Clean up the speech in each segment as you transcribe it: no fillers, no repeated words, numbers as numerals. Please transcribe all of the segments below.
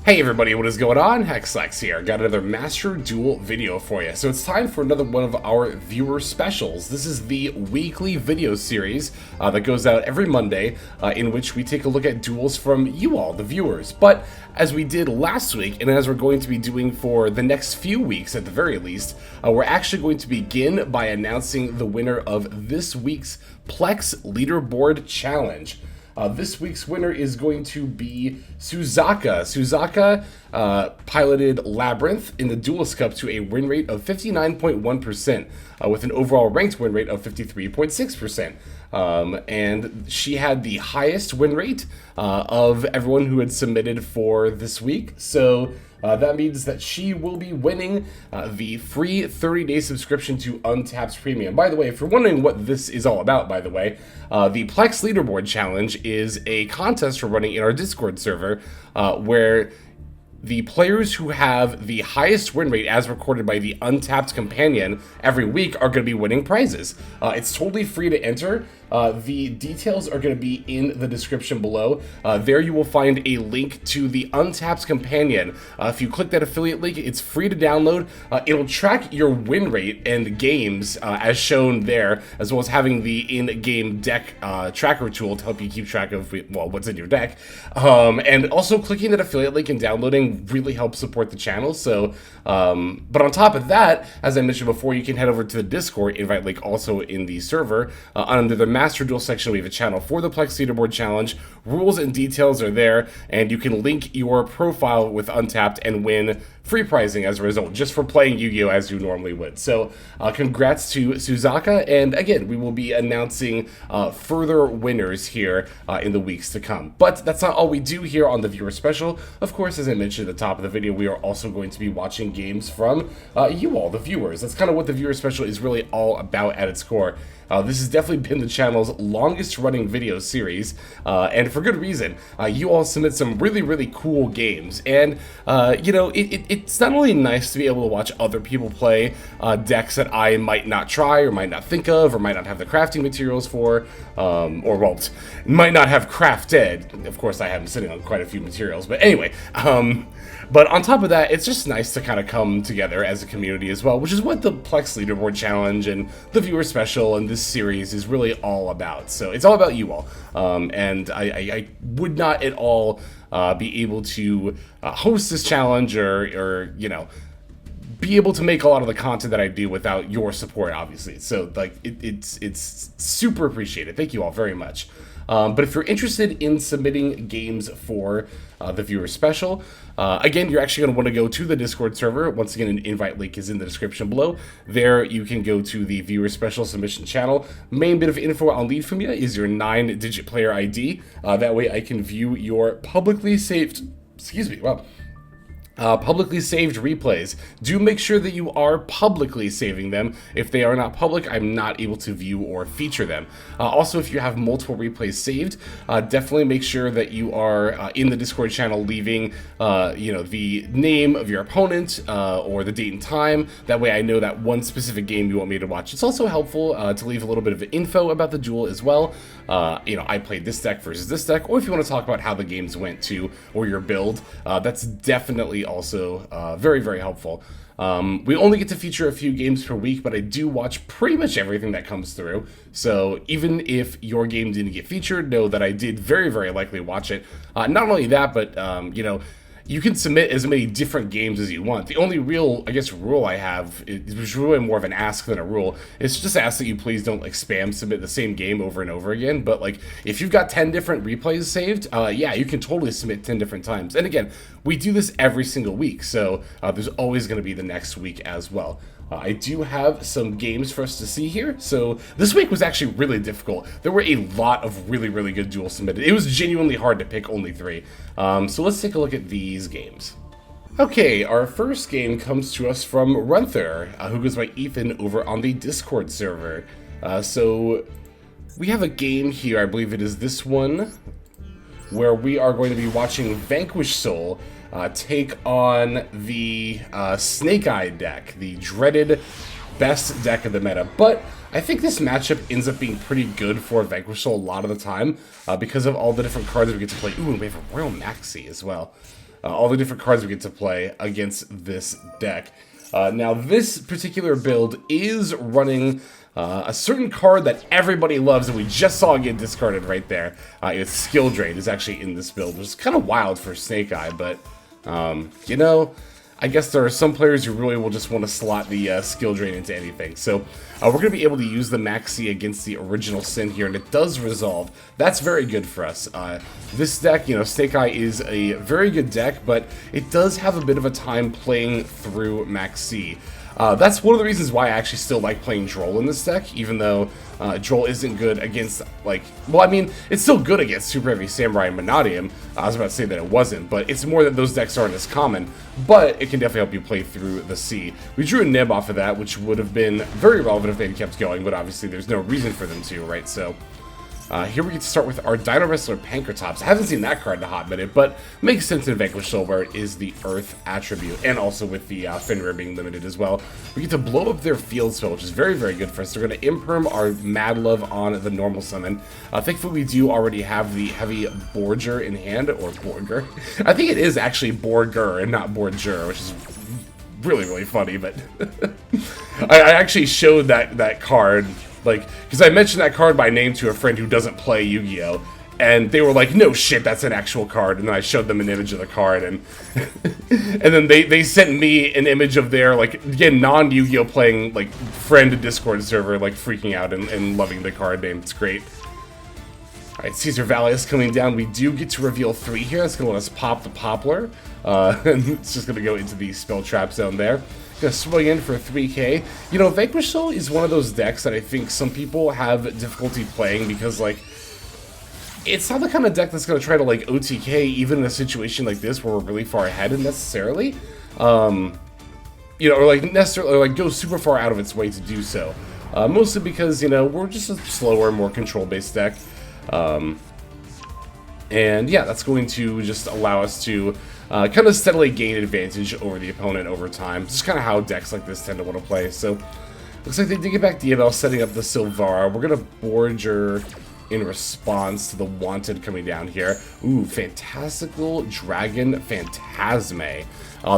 Hey everybody, what is going on? Hexlex here. Got another Master Duel video for you. So it's time for another one of our viewer specials. This is the weekly video series that goes out every Monday in which we take a look at duels from you all, the viewers. But as we did last week, and as we're going to be doing for the next few weeks at the very least, we're actually going to begin by announcing the winner of this week's Plex Leaderboard Challenge. This week's winner is going to be Suzaka. Suzaka piloted Labyrinth in the Duelist Cup to a win rate of 59.1%, with an overall ranked win rate of 53.6%. And she had the highest win rate of everyone who had submitted for this week. So that means that she will be winning the free 30-day subscription to Untapped's Premium. By the way, if you're wondering what this is all about, by the way, the Plex Leaderboard Challenge is a contest we're running in our Discord server where the players who have the highest win rate as recorded by the Untapped Companion every week are going to be winning prizes. It's totally free to enter. The details are going to be in the description below. There you will find a link to the Untapped Companion. If you click that affiliate link, it's free to download. It'll track your win rate and games as shown there, as well as having the in-game deck tracker tool to help you keep track of, well, what's in your deck. And also clicking that affiliate link and downloading really helps support the channel. So, but on top of that, as I mentioned before, you can head over to the Discord invite link also in the server. Under the Master Duel section, we have a channel for the Plex Leaderboard Challenge. Rules and details are there, and you can link your profile with Untapped and win free prizing as a result, just for playing Yu-Gi-Oh! As you normally would. So, congrats to Suzaka, and again, we will be announcing further winners here in the weeks to come. But that's not all we do here on the Viewer Special. Of course, as I mentioned at the top of the video, we are also going to be watching games from you all, the viewers. That's kind of what the Viewer Special is really all about at its core. This has definitely been the channel's longest running video series, and for good reason. You all submit some really, really cool games, and you know, it's not only nice to be able to watch other people play decks that I might not try, or might not think of, or might not have the crafting materials for, or well, might not have crafted. Of course, I have been sitting on quite a few materials, but anyway, but on top of that, it's just nice to kind of come together as a community as well, which is what the Plex Leaderboard Challenge and the Viewer Special and this series is really all about. So it's all about you all, and I would not at all be able to host this challenge or you know, be able to make a lot of the content that I do without your support, obviously. So like it's super appreciated. Thank you all very much. But if you're interested in submitting games for the Viewer Special, again, you're actually going to want to go to the Discord server. Once again, an invite link is in the description below. There, you can go to the Viewer Special submission channel. Main bit of info I'll need from you is your 9-digit player ID. That way I can view your publicly saved, publicly saved replays. Do make sure that you are publicly saving them. If they are not public, I'm not able to view or feature them. Also, if you have multiple replays saved, definitely make sure that you are in the Discord channel leaving you know, the name of your opponent or the date and time. That way I know that one specific game you want me to watch. It's also helpful to leave a little bit of info about the duel as well. You know, I played this deck versus this deck, or if you want to talk about how the games went to, or your build, that's definitely also very, very helpful. We only get to feature a few games per week, but I do watch pretty much everything that comes through. So even if your game didn't get featured, know that I did very, very likely watch it. Not only that, but you know, you can submit as many different games as you want. The only real, I guess, rule I have, is really more of an ask than a rule, is just ask that you please don't like spam submit the same game over and over again. But like, if you've got 10 different replays saved, yeah, you can totally submit 10 different times. And again, we do this every single week, so there's always going to be the next week as well. I do have some games for us to see here. So this week was actually really difficult. There were a lot of really, really good duels submitted. It was genuinely hard to pick only 3. So let's take a look at these games. Okay, our first game comes to us from Runther, who goes by Ethan over on the Discord server. So we have a game here, I believe it is this one, where we are going to be watching Vanquish Soul take on the Snake Eye deck, the dreaded best deck of the meta. But I think this matchup ends up being pretty good for Vanquish Soul a lot of the time because of all the different cards we get to play. Ooh, and we have a Royal Maxi as well. all the different cards we get to play against this deck. Now, this particular build is running a certain card that everybody loves, and we just saw it get discarded right there. It's Skill Drain is actually in this build, which is kind of wild for Snake Eye, but, you know, I guess there are some players who really will just want to slot the Skill Drain into anything. So we're going to be able to use the Maxi against the original Sin here, and it does resolve. That's very good for us. This deck, you know, Snake Eye is a very good deck, but it does have a bit of a time playing through Maxi. That's one of the reasons why I actually still like playing Droll in this deck, even though Droll isn't good against, like, well, I mean, it's still good against Super Heavy Samurai and Manadium. I was about to say that it wasn't, but it's more that those decks aren't as common, but it can definitely help you play through the sea. We drew a Nib off of that, which would have been very relevant if they had kept going, but obviously there's no reason for them to, right? So here we get to start with our Dino Wrestler Pankratops. I haven't seen that card in a hot minute, but makes sense in Vanquish Soul where it is the Earth attribute, and also with the Fenrir being limited as well. We get to blow up their field spell, which is very, very good for us. They're going to imperm our Mad Love on the normal summon. Thankfully, we do already have the Heavy Borger in hand, or Borger. I think it is actually Borger and not Borger, which is really, really funny, but I actually showed that card, like, because I mentioned that card by name to a friend who doesn't play Yu-Gi-Oh! And they were like, no shit, that's an actual card. And then I showed them an image of the card, and and then they sent me an image of their, like, again, non-Yu-Gi-Oh! Playing, like, friend Discord server, like, freaking out and loving the card name. It's great. Alright, Caesar Valley is coming down. We do get to reveal 3 here. That's going to let us pop the Poplar. And it's just going to go into the Spell Trap Zone there. Gonna swing in for 3k. You know, Vanquish Soul is one of those decks that I think some people have difficulty playing because, like, it's not the kind of deck that's gonna try to, like, OTK even in a situation like this where we're really far ahead necessarily. You know, or like go super far out of its way to do so. Mostly because, you know, we're just a slower, more control-based deck. And yeah, that's going to just allow us to kind of steadily gain advantage over the opponent over time. It's just kind of how decks like this tend to want to play. So, looks like they did get back Diabel, setting up the Silvara. We're going to Borger in response to the Wanted coming down here. Ooh, Fantastical Dragon Phantasme.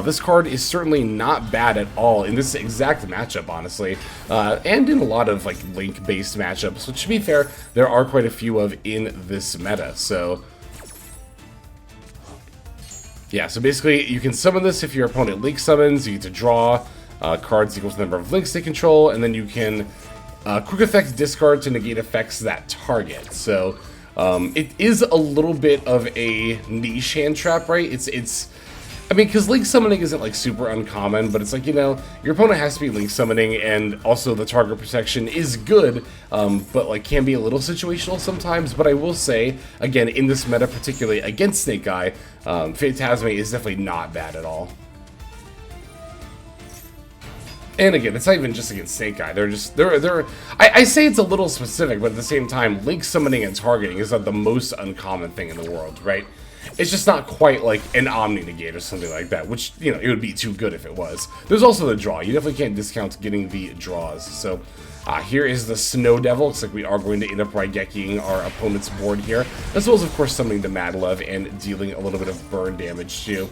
This card is certainly not bad at all in this exact matchup, honestly, and in a lot of, like, Link-based matchups, which, to be fair, there are quite a few of in this meta, so yeah, so basically, you can summon this if your opponent Link summons. You get to draw cards equal to the number of Links they control, and then you can quick effect discard to negate effects that target. So it is a little bit of a niche hand trap, right? It's I mean, because Link summoning isn't, like, super uncommon, but it's like, you know, your opponent has to be Link summoning, and also the target protection is good, but, like, can be a little situational sometimes. But I will say, again, in this meta, particularly against Snake Eye, Phantasme is definitely not bad at all. And again, it's not even just against Snake Eye. I say it's a little specific, but at the same time, Link summoning and targeting is not the most uncommon thing in the world, right? It's just not quite like an Omni Negate or something like that, which, you know, it would be too good if it was. There's also the draw. You definitely can't discount getting the draws. So here is the Snow Devil. Looks like we are going to end up Raigekiing our opponent's board here, as well as, of course, summoning the Mad Love and dealing a little bit of burn damage too.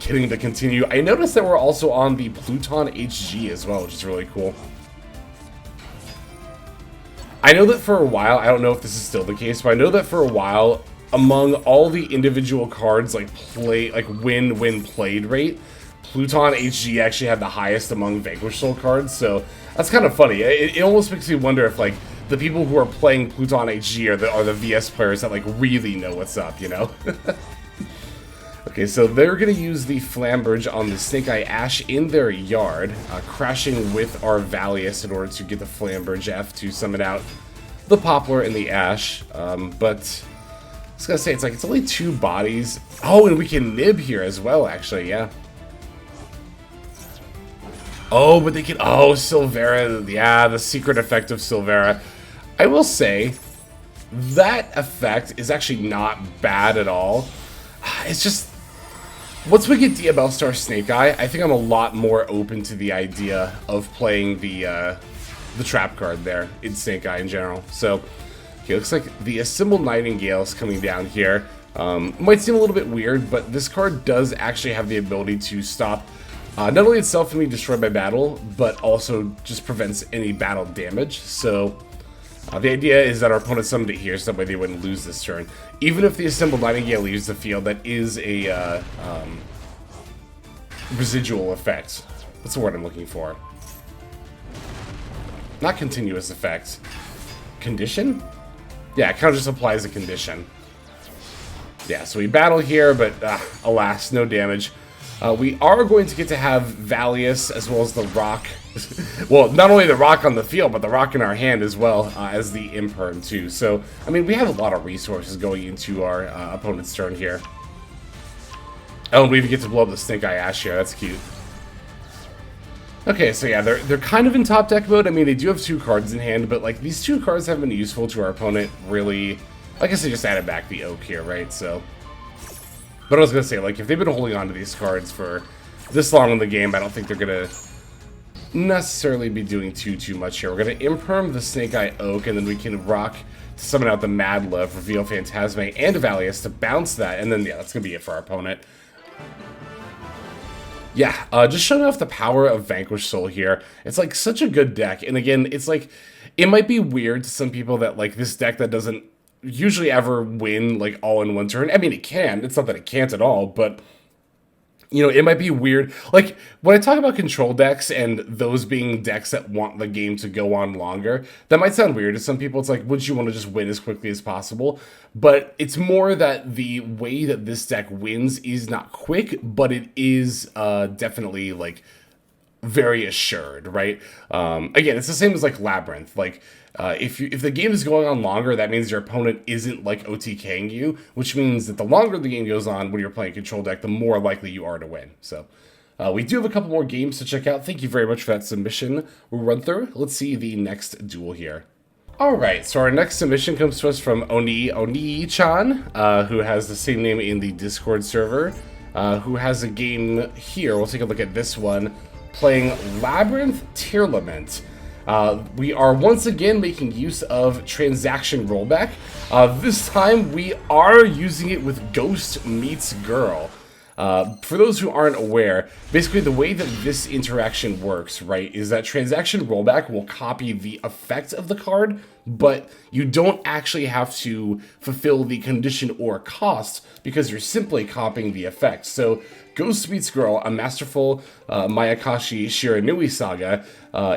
Getting to continue. I noticed that we're also on the Pluton HG as well, which is really cool. I know that for a while, I don't know if this is still the case, but I know that for a while, among all the individual cards, like win played rate, Pluton HG actually had the highest among Vanquish Soul cards, so that's kind of funny. It almost makes me wonder if, like, the people who are playing Pluton HG are the VS players that, like, really know what's up, you know? Okay, so they're going to use the Flamberge on the Snake Eye Ash in their yard, crashing with our Valius in order to get the Flamberge F to summon out the Poplar and the Ash, but I was gonna say, it's only 2 bodies. Oh, and we can nib here as well, actually, yeah. Oh, but they can, oh, Silvera, yeah, the secret effect of Silvera. I will say, that effect is actually not bad at all. It's just, once we get Diabel Star Snake Eye, I think I'm a lot more open to the idea of playing the trap card there in Snake Eye in general. So, okay, looks like the Assembled Nightingale is coming down here. Might seem a little bit weird, but this card does actually have the ability to stop not only itself from being destroyed by battle, but also just prevents any battle damage. So the idea is that our opponent summoned it here, so that way they wouldn't lose this turn. Even if the assembled Nightingale leaves the field, that is a residual effect. What's the word I'm looking for? Not continuous effect. Condition? Yeah, it kind of just applies a condition. Yeah, so we battle here, but alas, no damage. We are going to get to have Valius as well as the rock. Well, not only the rock on the field, but the rock in our hand as well as the imperm too. So, I mean, we have a lot of resources going into our opponent's turn here. Oh, and we even get to blow up the Snake Eye Ash here. That's cute. Okay, so yeah, they're kind of in top deck mode. I mean, they do have 2 cards in hand, but like these 2 cards haven't been useful to our opponent really. I guess they just added back the Oak here, right? So, but I was gonna say, like, if they've been holding on to these cards for this long in the game, I don't think they're gonna necessarily be doing too much here. We're gonna imperm the Snake Eye Oak, and then we can rock to summon out the Mad Love, reveal Phantasme and Valius to bounce that, and then yeah, that's gonna be it for our opponent. Yeah, just showing off the power of Vanquish Soul here. It's like such a good deck, and again, it's like it might be weird to some people that like this deck that doesn't usually ever win like all in one turn. I mean, it can. It's not that it can't at all, but you know, it might be weird. Like when I talk about control decks and those being decks that want the game to go on longer, that might sound weird to some people. It's like, wouldn't you want to just win as quickly as possible? But it's more that the way that this deck wins is not quick, but it is definitely like very assured, right? Again, it's the same as like Labyrinth. Like if the game is going on longer, that means your opponent isn't like OTKing you, which means that the longer the game goes on when you're playing a control deck, the more likely you are to win. So we do have a couple more games to check out. Thank you very much for that submission we'll run through. Let's see the next duel here. Alright, so our next submission comes to us from Oni-chan, who has the same name in the Discord server, who has a game here. We'll take a look at this one, playing Labyrinth Tier Lament. We are once again making use of transaction rollback. This time we are using it with Ghost Meets Girl. For those who aren't aware, basically the way that this interaction works, right, is that transaction rollback will copy the effect of the card, but you don't actually have to fulfill the condition or cost because you're simply copying the effect. So Ghost Meets Girl, a masterful Mayakashi Shiranui saga,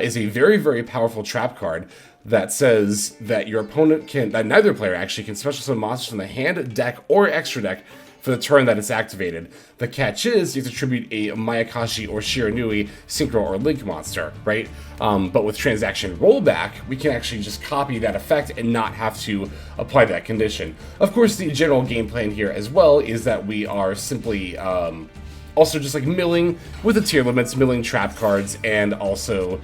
is a very, very powerful trap card that says that your opponent can, that neither player actually can special summon monsters from the hand, deck, or extra deck for the turn that it's activated. The catch is you have to tribute a Mayakashi or Shiranui Synchro or Link monster, right? But with transaction rollback, we can actually just copy that effect and not have to apply that condition. Of course, the general game plan here as well is that we are simply also just like milling with the tier limits, milling trap cards, and also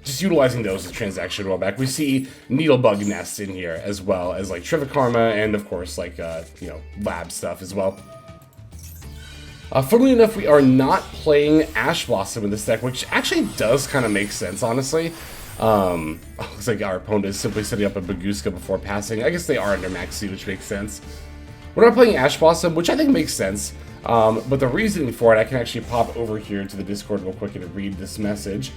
just utilizing those as transaction rollback. We see Needlebug Nest in here, as well as like Trivikarma, and of course like you know, lab stuff as well. Funnily enough, we are not playing Ash Blossom in this deck, which actually does kind of make sense, honestly. Looks like our opponent is simply setting up a Baguska before passing. I guess they are under max C, which makes sense. We're not playing Ash Blossom, which I think makes sense. But the reasoning for it, I can actually pop over here to the Discord real quick and read this message.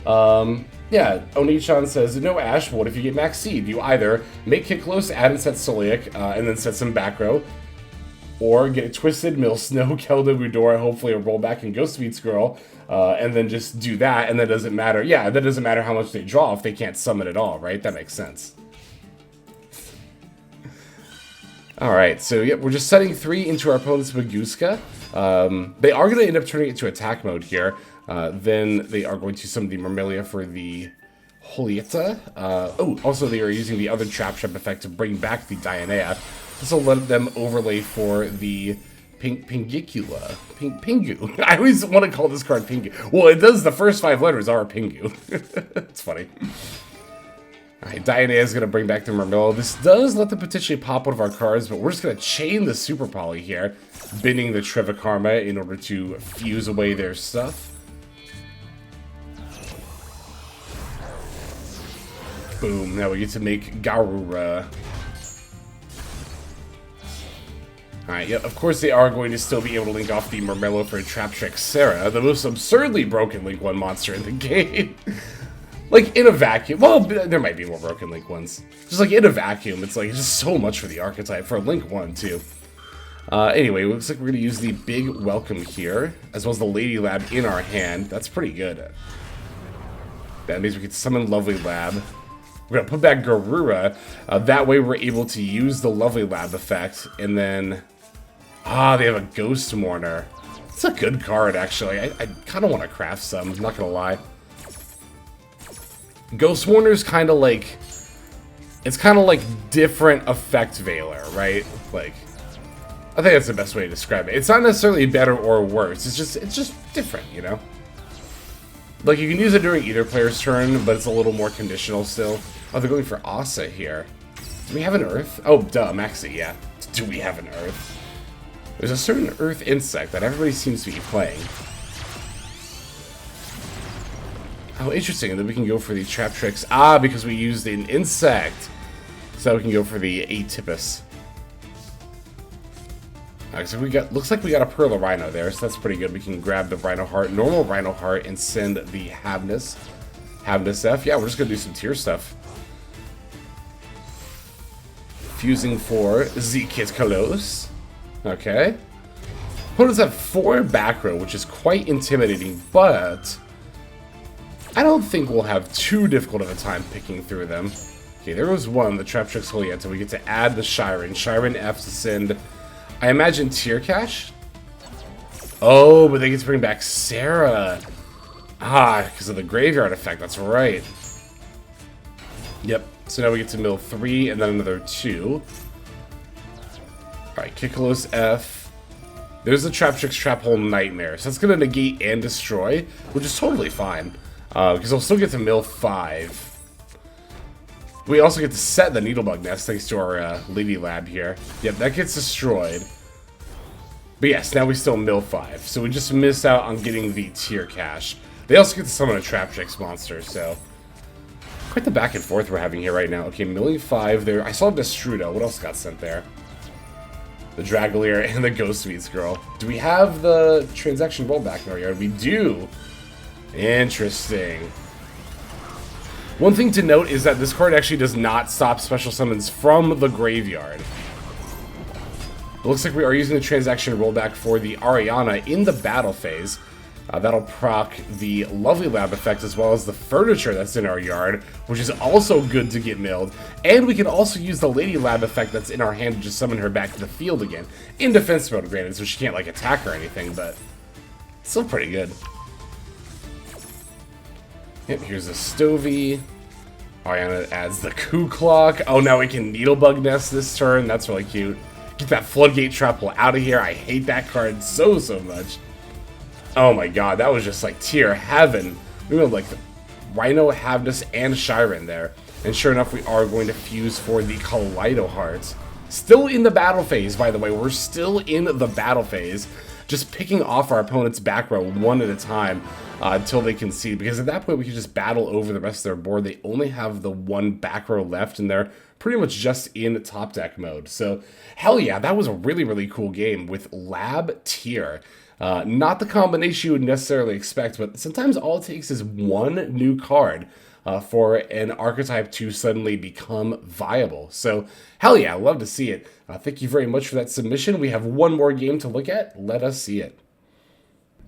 Yeah, Oni-chan says, no Ash, what if you get max seed? You either make Kiklos, add and set Soliak, and then set some back row, or get a Twisted, Mill Snow, Kelda, Budora, hopefully a rollback and Ghost Meets Girl, and then just do that, and that doesn't matter. Yeah, that doesn't matter how much they draw if they can't summon at all, right? That makes sense. Alright, so yeah, we're just setting 3 into our opponent's Baguska. They are going to end up turning it to attack mode here. Then they are going to summon the Myrmelia for the Holieta. Oh, also they are using the other Trap effect to bring back the Dianea. This will let them overlay for the Pingicula. Pingu. I always want to call this card Pingu. Well, it does, the first 5 letters are Pingu. It's funny. Alright, Dianea is going to bring back the Myrmelia. This does let them potentially pop one of our cards, but we're just going to chain the Super Poly here, binning the Trivikarma in order to fuse away their stuff. Boom, now we get to make Garura. Alright, yeah, of course they are going to still be able to link off the Murmello for Trap Trick Sarah, the most absurdly broken Link 1 monster in the game. Like, in a vacuum. Well, there might be more broken Link 1s. Just like in a vacuum, it's like just so much for the archetype, for Link 1 too. Anyway, it looks like we're going to use the big welcome here, as well as the Lady Lab in our hand. That's pretty good. That means we can summon Lovely Lab. We're going to put back Garura. That way we're able to use the Lovely Lab effect, and then... Ah, they have a Ghost Mourner. It's a good card, actually. I kind of want to craft some, I'm not going to lie. Ghost Mourner's kind of like... It's kind of like different effect Veiler, right? Like, I think that's the best way to describe it. It's not necessarily better or worse. It's just different, you know? Like, you can use it during either player's turn, but it's a little more conditional still. Oh, they're going for Asa here. Do we have an Earth? Oh, duh, Maxi, yeah. Do we have an Earth? There's a certain Earth insect that everybody seems to be playing. Oh, interesting. And then we can go for the Trap Tricks. Ah, because we used an insect. So we can go for the Atypus. Alright, so we got, looks like we got a Pearl of Rhino there, so that's pretty good. We can grab the Rhino Heart, normal Rhino Heart, and send the Havnus. Havnus F. Yeah, we're just gonna do some tier stuff. Fusing for Z-Kit Kalos. Okay. Opponents have 4 back row, which is quite intimidating, but I don't think we'll have too difficult of a time picking through them. Okay, there was one, the Trap Tricks Holieta. We get to add the Shiren. Shiren F to send, I imagine, Tier Cash? Oh, but they get to bring back Sarah. Ah, because of the Graveyard effect, that's right. Yep, so now we get to mill 3 and then another 2. Alright, Kikalos F. There's the Trap Tricks Trap Hole Nightmare. So that's going to negate and destroy, which is totally fine. Because we'll still get to mill 5. We also get to set the Needlebug Nest thanks to our Lady Lab here. Yep, that gets destroyed. But yes, now we still mill 5. So we just missed out on getting the tier cash. They also get to summon a Trap Tricks monster, so... Quite the back and forth we're having here right now. Okay, milling 5 there. I saw Destrudo. What else got sent there? The Dragolier and the Ghost Meets Girl. Do we have the transaction rollback in our yard? We do! Interesting. One thing to note is that this card actually does not stop special summons from the graveyard. It looks like we are using the transaction rollback for the Ariana in the battle phase. That'll proc the Lovely Lab effect as well as the furniture that's in our yard, which is also good to get milled. And we can also use the Lady Lab effect that's in our hand to just summon her back to the field again. In defense mode, granted, so she can't like attack or anything, but still pretty good. Yep, here's the Stovey. Ariana adds the Coup Clock. Oh, now we can Needlebug Nest this turn. That's really cute. Get that Floodgate Trap Hole out of here. I hate that card so much. Oh my god, that was just like tier heaven. We went like the Rhino, Havnus, and Shiren there. And sure enough, we are going to fuse for the Kaleido Hearts. Still in the battle phase, by the way. We're still in the battle phase. Just picking off our opponent's back row one at a time until they concede. Because at that point, we can just battle over the rest of their board. They only have the one back row left, and they're pretty much just in top deck mode. So, hell yeah, that was a really cool game with Lab Tier. Not the combination you would necessarily expect, but sometimes all it takes is one new card for an archetype to suddenly become viable. So, hell yeah, I love to see it. Thank you very much for that submission. We have one more game to look at. Let us see it.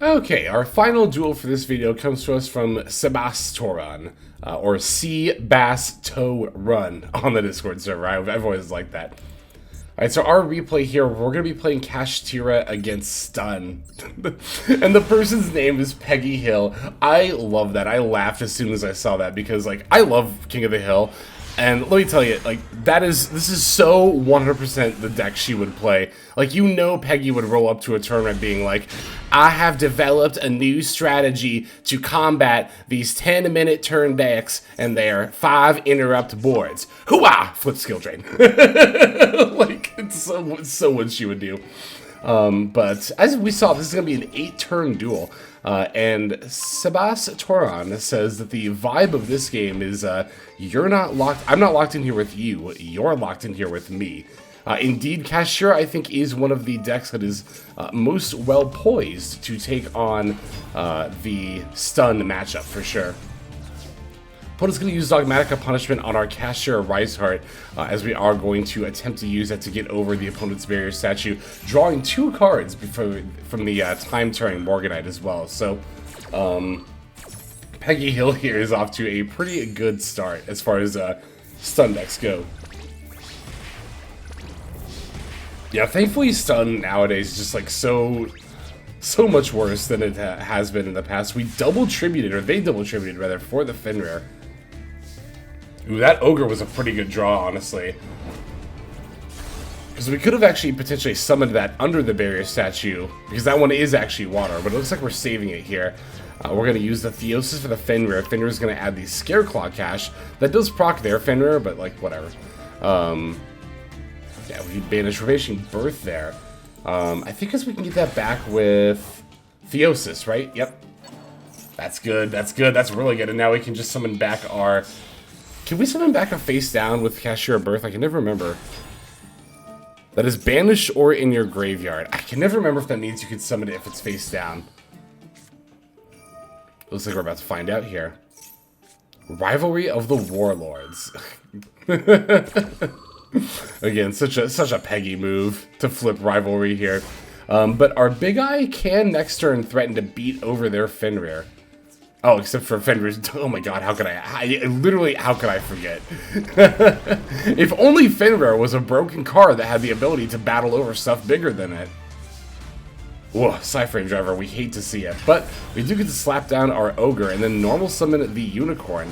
Okay, our final duel for this video comes to us from Sebastoran, or C-Bass-Toe-Run on the Discord server. I've always liked that. Alright, so our replay here, we're going to be playing Kashtira against Stun. And the person's name is Peggy Hill. I love that. I laughed as soon as I saw that because, like, I love King of the Hill. And let me tell you, like, this is so 100% the deck she would play. Like, you know Peggy would roll up to a tournament being like, I have developed a new strategy to combat these 10-minute turn decks and their 5 interrupt boards. Hooah! Flip skill drain. Like, it's so what she would do. But as we saw, this is going to be an 8-turn duel. And Sebas Toran says that the vibe of this game is, I'm not locked in here with you, you're locked in here with me. Indeed, Cashier, I think, is one of the decks that is most well poised to take on the stun matchup for sure. Opponent's going to use Dogmatica Punishment on our Cashier Riseheart, as we are going to attempt to use that to get over the opponent's barrier statue, drawing 2 cards from the time-turning Morganite as well. So, Peggy Hill here is off to a pretty good start as far as stun decks go. Yeah, thankfully stun nowadays is just like so much worse than it has been in the past. We double tributed, or they double tributed rather, for the Fenrir. Ooh, that Ogre was a pretty good draw, honestly. Because we could have actually potentially summoned that under the barrier statue, because that one is actually water, but it looks like we're saving it here. We're going to use the Theosis for the Fenrir. Fenrir is going to add the Scareclaw Cache. That does proc their Fenrir, but like, whatever. Yeah, we banish Ravaging Birth there. I think we can get that back with Theosis, right? Yep. That's good, that's good, that's really good. And now we can just summon back our... Can we summon back a face down with Cashier Birth? I can never remember. That is banished or in your graveyard. I can never remember if that means you can summon it if it's face down. Looks like we're about to find out here. Rivalry of the Warlords. Again, such a Peggy move to flip Rivalry here. But our Big Eye can next turn threaten to beat over their Fenrir. Oh, except for Fenrir's... Oh my god, how could literally, how could I forget? If only Fenrir was a broken card that had the ability to battle over stuff bigger than it. Whoa, Psyframe Driver, we hate to see it. But we do get to slap down our Ogre and then normal summon the Unicorn.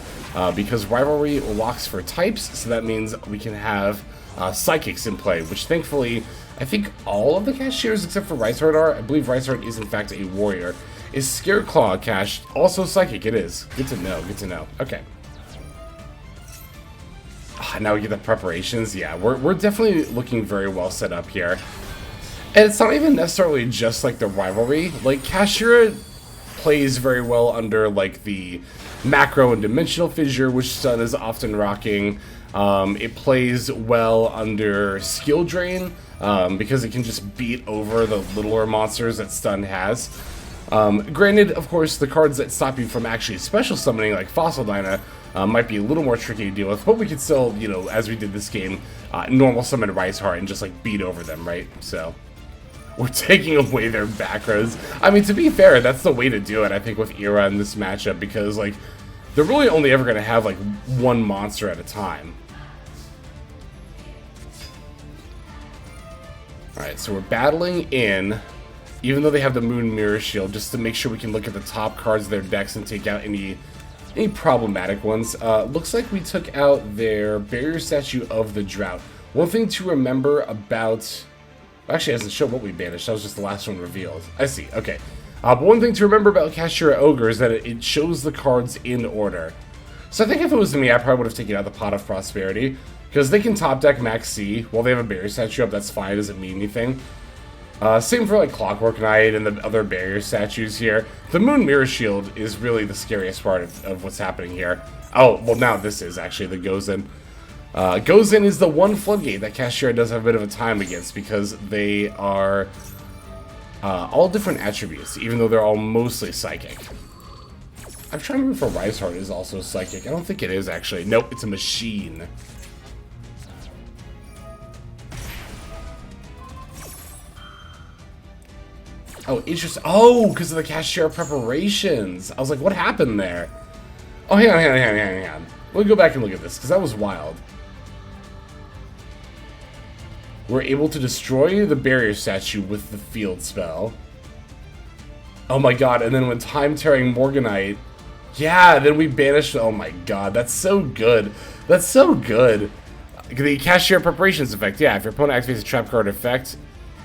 Because Rivalry locks for types, so that means we can have Psychics in play, which thankfully, I think all of the Cashiers except for Riseheart are. I believe Riseheart is in fact a warrior. Is Scareclaw Cache also Psychic? It is. Good to know, good to know. Okay. Now we get the preparations. Yeah, we're definitely looking very well set up here. And it's not even necessarily just like the Rivalry. Like, Cashier plays very well under like the Macro and Dimensional Fissure, which Stun is often rocking. It plays well under Skill Drain, because it can just beat over the littler monsters that Stun has. Granted, of course, the cards that stop you from actually special summoning, like Fossil Dyna, might be a little more tricky to deal with, but we could still, you know, as we did this game, normal summon Riseheart and just like beat over them, right? So we're taking away their back rows. I mean, to be fair, that's the way to do it, I think, with Era in this matchup, because like they're really only ever going to have like one monster at a time. Alright, so we're battling in, even though they have the Moon Mirror Shield, just to make sure we can look at the top cards of their decks and take out any problematic ones. Looks like we took out their Barrier Statue of the Drought. One thing to remember about... Actually, it doesn't show what we banished. That was just the last one revealed. I see, okay. But one thing to remember about Cashier Ogre is that it shows the cards in order. So I think if it was me, I probably would have taken out the Pot of Prosperity, because they can top deck Max C. While they have a Barrier Statue up, that's fine, it doesn't mean anything. Same for like Clockwork Knight and the other barrier statues here. The Moon Mirror Shield is really the scariest part of what's happening here. Oh, well now this is actually the Gozen. Gozen is the one floodgate that Cashier does have a bit of a time against, because they are all different attributes, even though they're all mostly psychic. I'm trying to remember if Riseheart is also psychic. I don't think it is actually. Nope, it's a machine. Oh, interesting. Oh, because of the Cashier preparations. I was like, what happened there? Oh, hang on. Let me go back and look at this, because that was wild. We're able to destroy the barrier statue with the field spell. Oh my god, and then when time-tearing Morganite... Yeah, then we banished... Oh my god, that's so good. That's so good. The Cashier preparations effect. Yeah, if your opponent activates a trap card effect...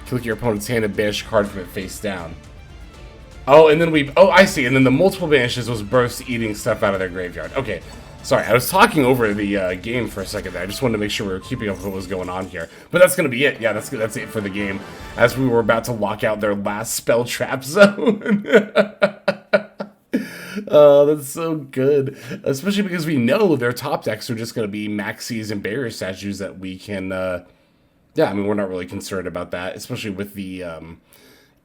Click your opponent's hand and banish a card from it face down. Oh, and then we... Oh, I see. And then the multiple banishes was bursts eating stuff out of their graveyard. Okay. Sorry, I was talking over the game for a second there. I just wanted to make sure we were keeping up with what was going on here. But that's going to be it. Yeah, that's it for the game. As we were about to lock out their last spell trap zone. Oh, that's so good. Especially because we know their top decks are just going to be Maxis and barrier statues that we can... yeah, I mean, we're not really concerned about that, especially with the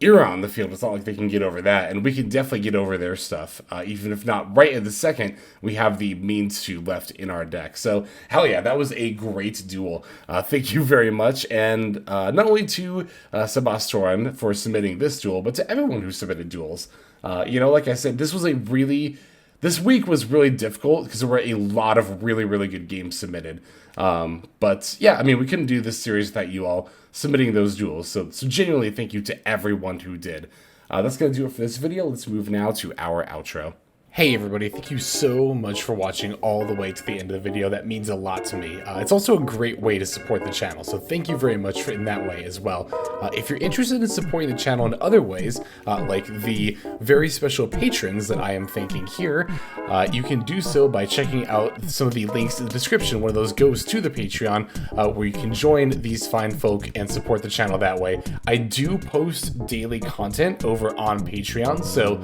era on the field. It's not like they can get over that, and we can definitely get over their stuff, even if not right at the second. We have the means to left in our deck. So hell yeah, that was a great duel. Thank you very much, and not only to Sebastian for submitting this duel, but to everyone who submitted duels. Like I said, this week was really difficult because there were a lot of really good games submitted. But yeah, I mean, we couldn't do this series without you all submitting those duels. So genuinely thank you to everyone who did. That's going to do it for this video. Let's move now to our outro. Hey everybody, thank you so much for watching all the way to the end of the video. That means a lot to me. It's also a great way to support the channel, so thank you very much in that way as well. If you're interested in supporting the channel in other ways, like the very special patrons that I am thanking here, you can do so by checking out some of the links in the description. One of those goes to the Patreon, where you can join these fine folk and support the channel that way. I do post daily content over on Patreon, so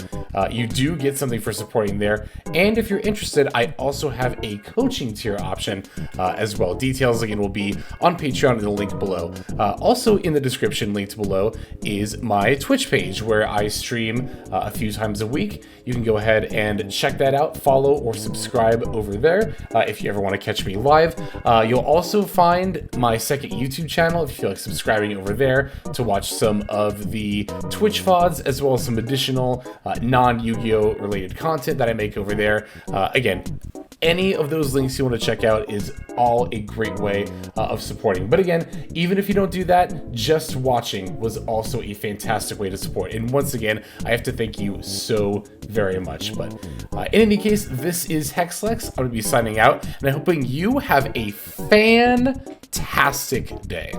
you do get something for supporting there. And if you're interested, I also have a coaching tier option as well. Details again will be on Patreon in the link below. Also in the description linked below is my Twitch page where I stream a few times a week. You can go ahead and check that out, follow or subscribe over there if you ever want to catch me live. You'll also find my second YouTube channel if you feel like subscribing over there to watch some of the Twitch VODs as well as some additional non-Yu-Gi-Oh related content that I make over there. Again, any of those links you want to check out is all a great way of supporting. But again, even if you don't do that, just watching was also a fantastic way to support. And once again, I have to thank you so very much. But in any case, this is Hexlex. I'm going to be signing out, and I'm hoping you have a fantastic day.